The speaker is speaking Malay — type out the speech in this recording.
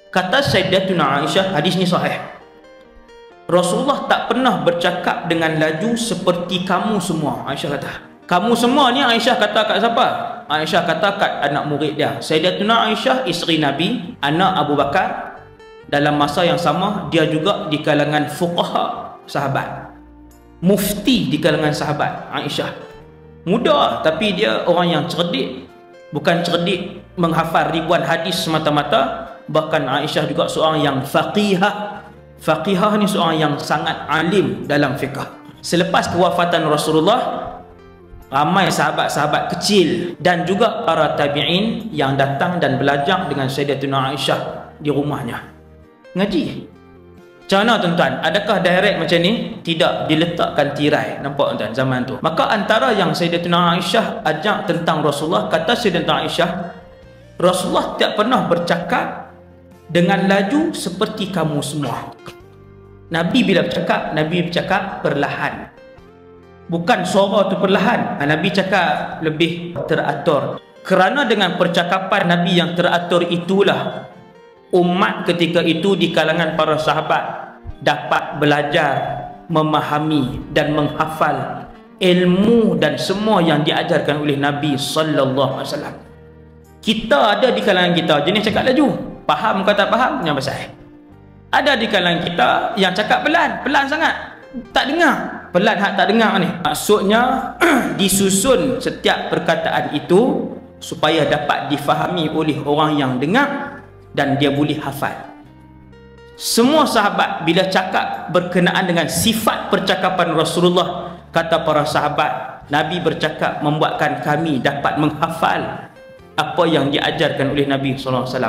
Kata Sayyidatuna Aisyah, hadis ni sahih, Rasulullah tak pernah bercakap dengan laju seperti kamu semua. Aisyah kata, kamu semua ni Aisyah kata kat siapa? Aisyah kata kat anak murid dia. Sayyidatuna Aisyah, isteri Nabi, anak Abu Bakar. Dalam masa yang sama, dia juga di kalangan fuqaha sahabat, mufti di kalangan sahabat. Aisyah muda, tapi dia orang yang cerdik. Bukan cerdik menghafal ribuan hadis semata-mata, bahkan Aisyah juga seorang yang faqihah. Faqihah ni seorang yang sangat alim dalam fiqh. Selepas kewafatan Rasulullah, ramai sahabat-sahabat kecil dan juga para tabi'in yang datang dan belajar dengan Sayyidatuna Aisyah di rumahnya ngaji. Macam mana tuan-tuan? Adakah direct macam ni? Tidak, diletakkan tirai. Nampak tuan-tuan zaman tu? Maka antara yang Sayyidatuna Aisyah ajak tentang Rasulullah, kata Sayyidatuna Aisyah, Rasulullah tak pernah bercakap dengan laju seperti kamu semua. Nabi bila bercakap, Nabi bercakap perlahan. Bukan suara tu perlahan. Nabi cakap lebih teratur. Kerana dengan percakapan Nabi yang teratur itulah umat ketika itu di kalangan para sahabat dapat belajar, memahami dan menghafal ilmu dan semua yang diajarkan oleh Nabi sallallahu alaihi wasallam. Kita ada di kalangan kita jenis cakap laju, faham ke tak faham yang pasal. Ada di kalangan kita yang cakap pelan, pelan sangat, tak dengar. Pelan hak tak dengar ni. Maksudnya disusun setiap perkataan itu supaya dapat difahami oleh orang yang dengar dan dia boleh hafal. Semua sahabat bila cakap berkenaan dengan sifat percakapan Rasulullah, kata para sahabat, Nabi bercakap membuatkan kami dapat menghafal apa yang diajarkan oleh Nabi sallallahu alaihi wasallam.